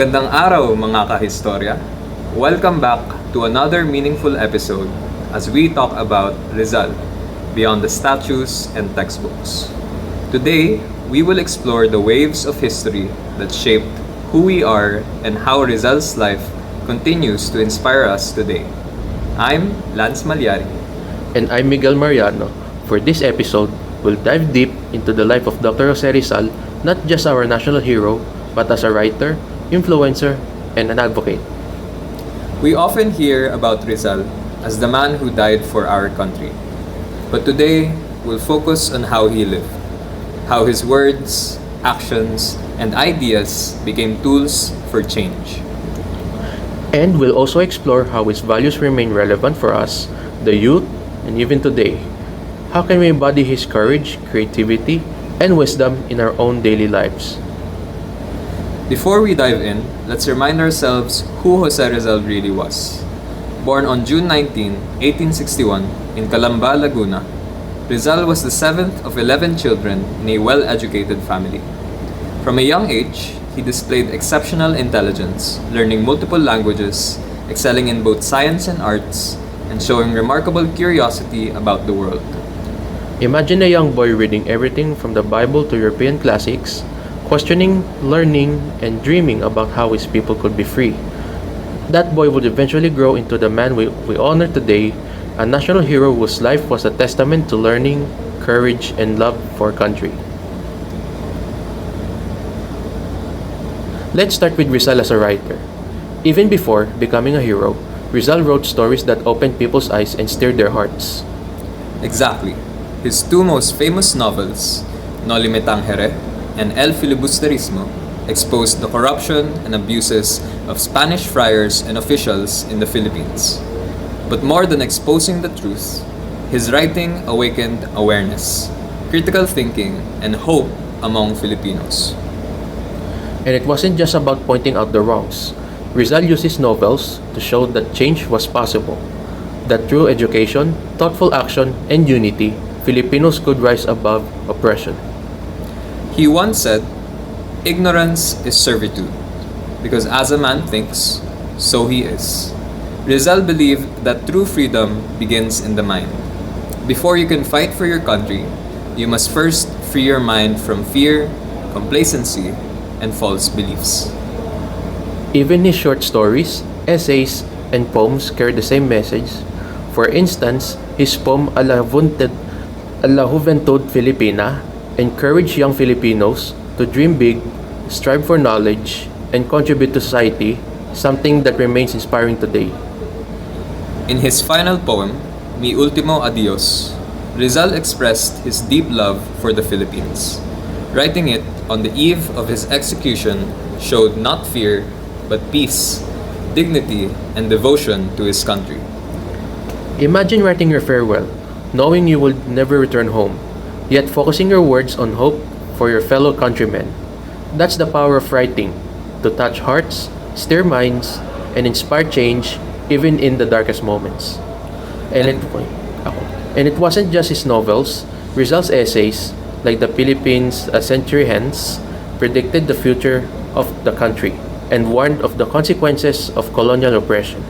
Magandang araw mga kahistorya. Welcome back to another meaningful episode as we talk about Rizal, beyond the statues and textbooks. Today, we will explore the waves of history that shaped who we are and how Rizal's life continues to inspire us today. I'm Lance MALLARI. And I'm Miguel Mariano. For this episode, we'll dive deep into the life of Dr. Jose Rizal, not just our national hero, but as a writer, influencer, and an advocate. We often hear about Rizal as the man who died for our country. But today, we'll focus on how he lived, how his words, actions, and ideas became tools for change. And we'll also explore how his values remain relevant for us, the youth, and even today. How can we embody his courage, creativity, and wisdom in our own daily lives? Before we dive in, let's remind ourselves who Jose Rizal really was. Born on June 19, 1861, in Calamba, Laguna, Rizal was the seventh of 11 children in a well-educated family. From a young age, he displayed exceptional intelligence, learning multiple languages, excelling in both science and arts, and showing remarkable curiosity about the world. Imagine a young boy reading everything from the Bible to European classics, questioning, learning, and dreaming about how his people could be free. That boy would eventually grow into the man we honor today, a national hero whose life was a testament to learning, courage, and love for country. Let's start with Rizal as a writer. Even before becoming a hero, Rizal wrote stories that opened people's eyes and stirred their hearts. Exactly. His two most famous novels, Noli Me Tangere and El Filibusterismo, exposed the corruption and abuses of Spanish friars and officials in the Philippines. But more than exposing the truth, his writing awakened awareness, critical thinking, and hope among Filipinos. And it wasn't just about pointing out the wrongs. Rizal used his novels to show that change was possible, that through education, thoughtful action, and unity, Filipinos could rise above oppression. He once said, "Ignorance is servitude, because as a man thinks, so he is." Rizal believed that true freedom begins in the mind. Before you can fight for your country, you must first free your mind from fear, complacency, and false beliefs. Even his short stories, essays, and poems carry the same message. For instance, his poem A la Juventud Filipina encouraged young Filipinos to dream big, strive for knowledge, and contribute to society, something that remains inspiring today. In his final poem, Mi Ultimo Adios, Rizal expressed his deep love for the Philippines. Writing it on the eve of his execution showed not fear, but peace, dignity, and devotion to his country. Imagine writing your farewell, knowing you will never return home, yet focusing your words on hope for your fellow countrymen. That's the power of writing, to touch hearts, stir minds, and inspire change even in the darkest moments. And it wasn't just his novels. Rizal's essays, like The Philippines a Century Hence, predicted the future of the country and warned of the consequences of colonial oppression.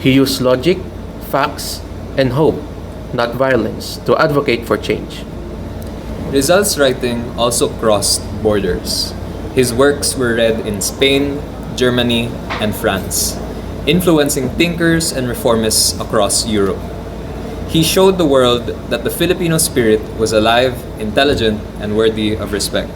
He used logic, facts, and hope, not violence, to advocate for change. Rizal's writing also crossed borders. His works were read in Spain, Germany, and France, influencing thinkers and reformists across Europe. He showed the world that the Filipino spirit was alive, intelligent, and worthy of respect.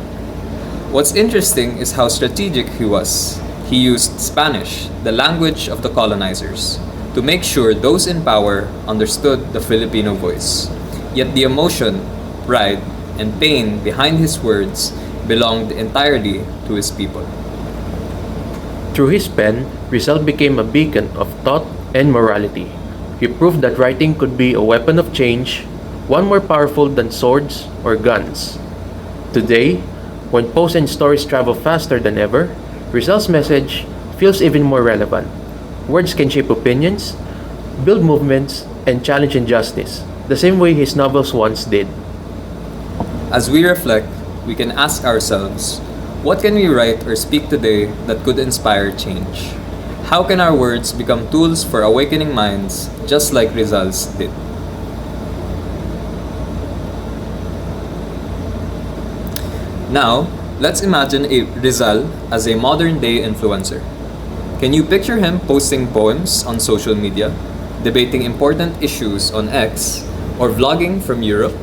What's interesting is how strategic he was. He used Spanish, the language of the colonizers, to make sure those in power understood the Filipino voice. Yet the emotion, pride, and pain behind his words belonged entirely to his people. Through his pen, Rizal became a beacon of thought and morality. He proved that writing could be a weapon of change, one more powerful than swords or guns. Today, when posts and stories travel faster than ever, Rizal's message feels even more relevant. Words can shape opinions, build movements, and challenge injustice, the same way his novels once did. As we reflect, we can ask ourselves, What can we write or speak today that could inspire change? How can our words become tools for awakening minds, just like Rizal's did? Now, let's imagine a Rizal as a modern-day influencer. Can you picture him posting poems on social media, debating important issues on X, or vlogging from Europe?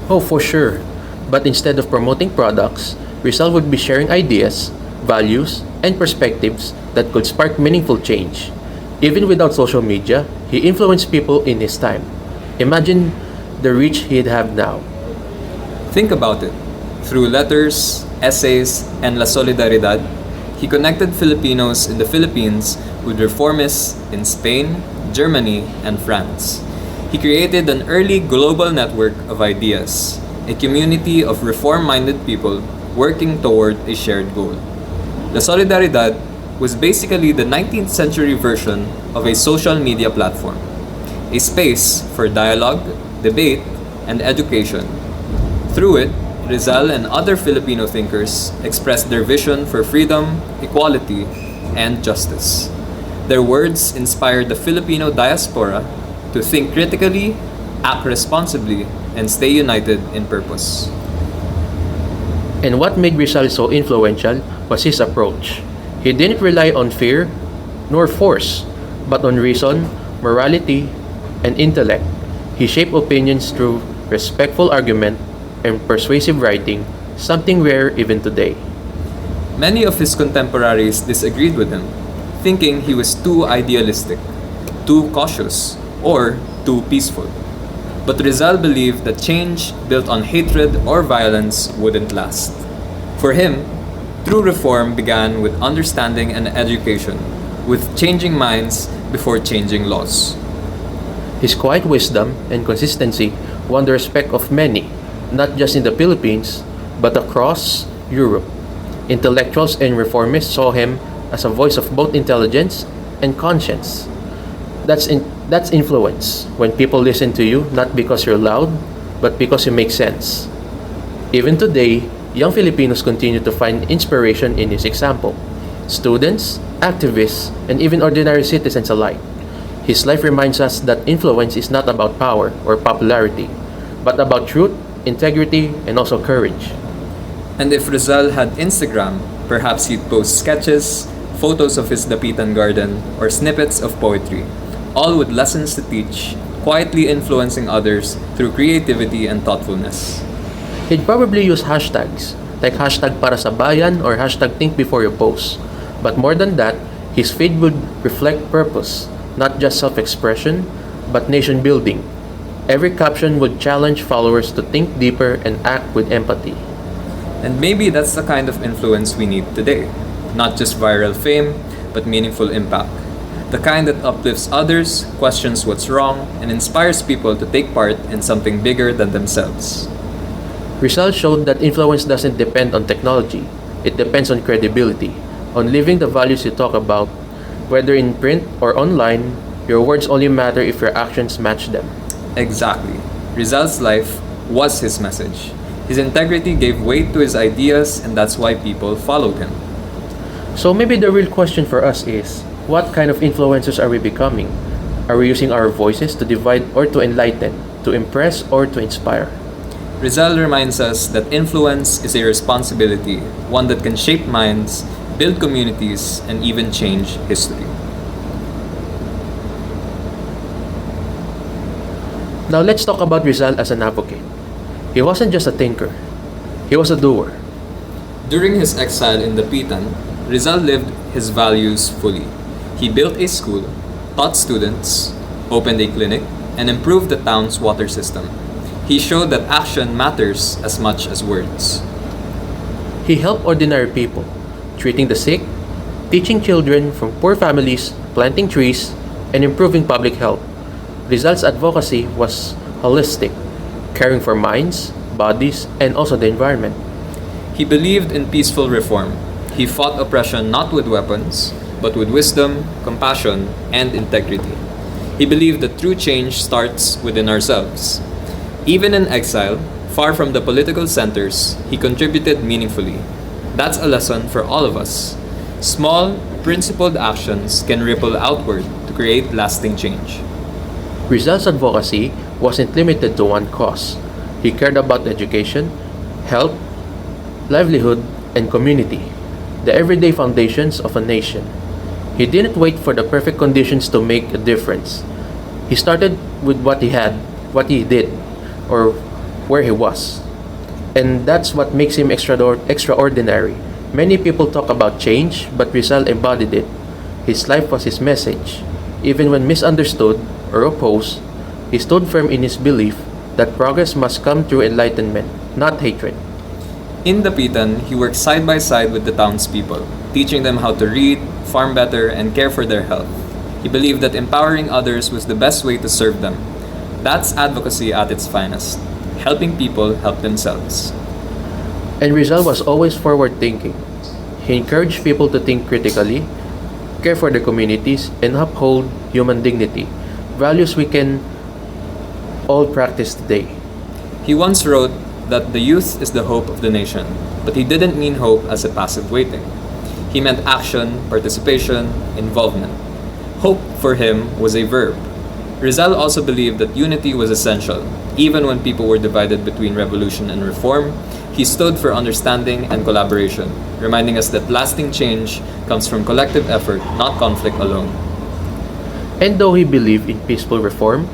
Oh, for sure. But instead of promoting products, Rizal would be sharing ideas, values, and perspectives that could spark meaningful change. Even without social media, he influenced people in his time. Imagine the reach he'd have now. Think about it. Through letters, essays, and La Solidaridad, he connected Filipinos in the Philippines with reformists in Spain, Germany, and France. He created an early global network of ideas, a community of reform-minded people working toward a shared goal. La Solidaridad was basically the 19th century version of a social media platform, a space for dialogue, debate, and education. Through it, Rizal and other Filipino thinkers expressed their vision for freedom, equality, and justice. Their words inspired the Filipino diaspora to think critically, act responsibly, and stay united in purpose. And what made Rizal so influential was his approach. He didn't rely on fear nor force, but on reason, morality, and intellect. He shaped opinions through respectful argument and persuasive writing, something rare even today. Many of his contemporaries disagreed with him, thinking he was too idealistic, too cautious, or too peaceful. But Rizal believed that change built on hatred or violence wouldn't last. For him, true reform began with understanding and education, with changing minds before changing laws. His quiet wisdom and consistency won the respect of many, not just in the Philippines, but across Europe. Intellectuals and reformists saw him as a voice of both intelligence and conscience. That's influence, when people listen to you not because you're loud, but because you make sense. Even today, young Filipinos continue to find inspiration in his example. Students, activists, and even ordinary citizens alike. His life reminds us that influence is not about power or popularity, but about truth, integrity, and also courage. And if Rizal had Instagram, perhaps he'd post sketches, photos of his Dapitan garden, or snippets of poetry, all with lessons to teach, quietly influencing others through creativity and thoughtfulness. He'd probably use hashtags, like hashtag para sa bayan or hashtag think before you post. But more than that, his feed would reflect purpose, not just self-expression, but nation building. Every caption would challenge followers to think deeper and act with empathy. And maybe that's the kind of influence we need today. Not just viral fame, but meaningful impact. The kind that uplifts others, questions what's wrong, and inspires people to take part in something bigger than themselves. Rizal showed that influence doesn't depend on technology. It depends on credibility, on living the values you talk about. Whether in print or online, your words only matter if your actions match them. Exactly. Rizal's life was his message. His integrity gave weight to his ideas, and that's why people followed him. So maybe the real question for us is, what kind of influencers are we becoming? Are we using our voices to divide or to enlighten, to impress or to inspire? Rizal reminds us that influence is a responsibility, one that can shape minds, build communities, and even change history. Now let's talk about Rizal as an advocate. He wasn't just a thinker, he was a doer. During his exile in Dapitan, Rizal lived his values fully. He built a school, taught students, opened a clinic, and improved the town's water system. He showed that action matters as much as words. He helped ordinary people, treating the sick, teaching children from poor families, planting trees, and improving public health. Rizal's advocacy was holistic, caring for minds, bodies, and also the environment. He believed in peaceful reform. He fought oppression not with weapons, but with wisdom, compassion, and integrity. He believed that true change starts within ourselves. Even in exile, far from the political centers, he contributed meaningfully. That's a lesson for all of us. Small, principled actions can ripple outward to create lasting change. Rizal's advocacy wasn't limited to one cause. He cared about education, health, livelihood, and community, the everyday foundations of a nation. He didn't wait for the perfect conditions to make a difference. He started with what he had, what he did, or where he was. And that's what makes him extraordinary. Many people talk about change, but Rizal embodied it. His life was his message. Even when misunderstood or opposed, he stood firm in his belief that progress must come through enlightenment, not hatred. In Dapitan, he worked side by side with the townspeople, teaching them how to read, farm better, and care for their health. He believed that empowering others was the best way to serve them. That's advocacy at its finest, helping people help themselves. And Rizal was always forward thinking. He encouraged people to think critically, care for their communities, and uphold human dignity, values we can all practice today. He once wrote that the youth is the hope of the nation, but he didn't mean hope as a passive waiting. He meant action, participation, involvement. Hope for him was a verb. Rizal also believed that unity was essential. Even when people were divided between revolution and reform, he stood for understanding and collaboration, reminding us that lasting change comes from collective effort, not conflict alone. And though he believed in peaceful reform,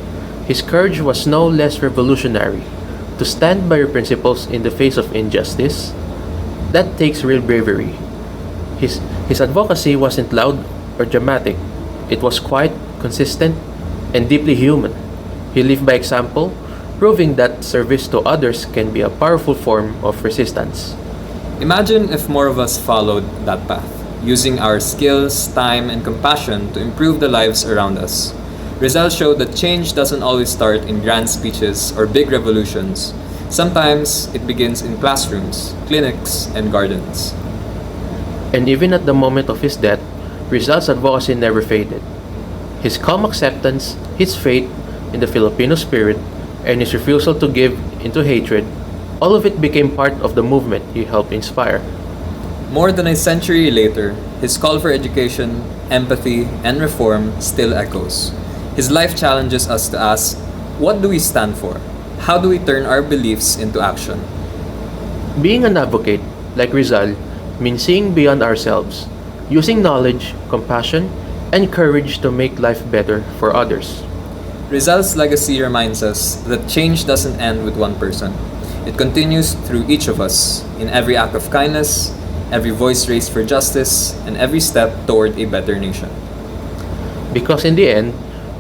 his courage was no less revolutionary. To stand by your principles in the face of injustice, that takes real bravery. His advocacy wasn't loud or dramatic. It was quiet, consistent, and deeply human. He lived by example, proving that service to others can be a powerful form of resistance. Imagine if more of us followed that path, using our skills, time, and compassion to improve the lives around us. Rizal showed that change doesn't always start in grand speeches or big revolutions. Sometimes it begins in classrooms, clinics, and gardens. And even at the moment of his death, Rizal's advocacy never faded. His calm acceptance, his faith in the Filipino spirit, and his refusal to give into hatred, all of it became part of the movement he helped inspire. More than a century later, his call for education, empathy, and reform still echoes. His life challenges us to ask, what do we stand for? How do we turn our beliefs into action? Being an advocate, like Rizal, means seeing beyond ourselves, using knowledge, compassion, and courage to make life better for others. Rizal's legacy reminds us that change doesn't end with one person. It continues through each of us, in every act of kindness, every voice raised for justice, and every step toward a better nation. Because in the end,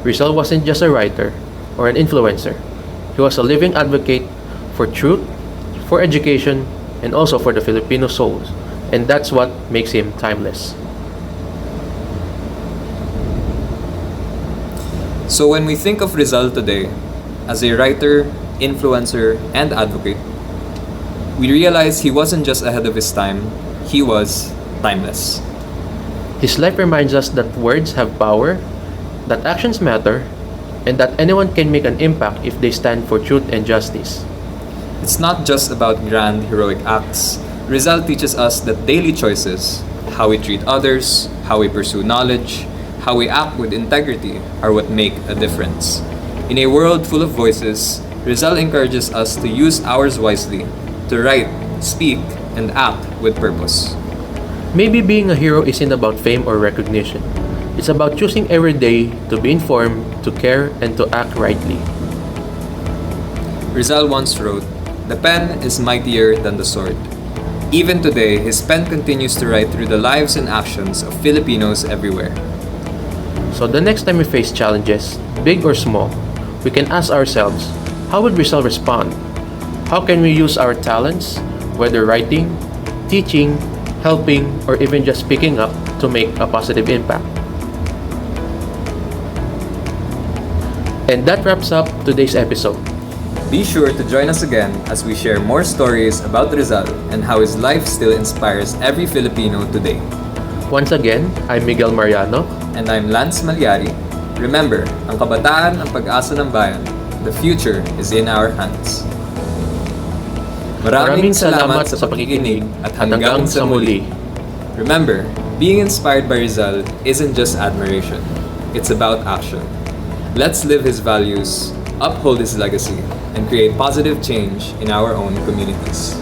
Rizal wasn't just a writer or an influencer. He was a living advocate for truth, for education, and also for the Filipino souls. And that's what makes him timeless. So when we think of Rizal today, as a writer, influencer, and advocate, we realize he wasn't just ahead of his time, he was timeless. His life reminds us that words have power, that actions matter, and that anyone can make an impact if they stand for truth and justice. It's not just about grand heroic acts. Rizal teaches us that daily choices, how we treat others, how we pursue knowledge, how we act with integrity are what make a difference. In a world full of voices, Rizal encourages us to use ours wisely, to write, speak, and act with purpose. Maybe being a hero isn't about fame or recognition. It's about choosing every day to be informed, to care, and to act rightly. Rizal once wrote, "The pen is mightier than the sword." Even today, his pen continues to write through the lives and actions of Filipinos everywhere. So the next time we face challenges, big or small, we can ask ourselves, how would Rizal respond? How can we use our talents, whether writing, teaching, helping, or even just speaking up to make a positive impact? And that wraps up today's episode. Be sure to join us again as we share more stories about Rizal and how his life still inspires every Filipino today. Once again, I'm Miguel Mariano. And I'm Lance MALLARI. Remember, ang kabataan ang pag-asa ng bayan. The future is in our hands. Maraming salamat sa pakikinig at hanggang sa muli. Remember, being inspired by Rizal isn't just admiration. It's about action. Let's live his values, uphold his legacy, and create positive change in our own communities.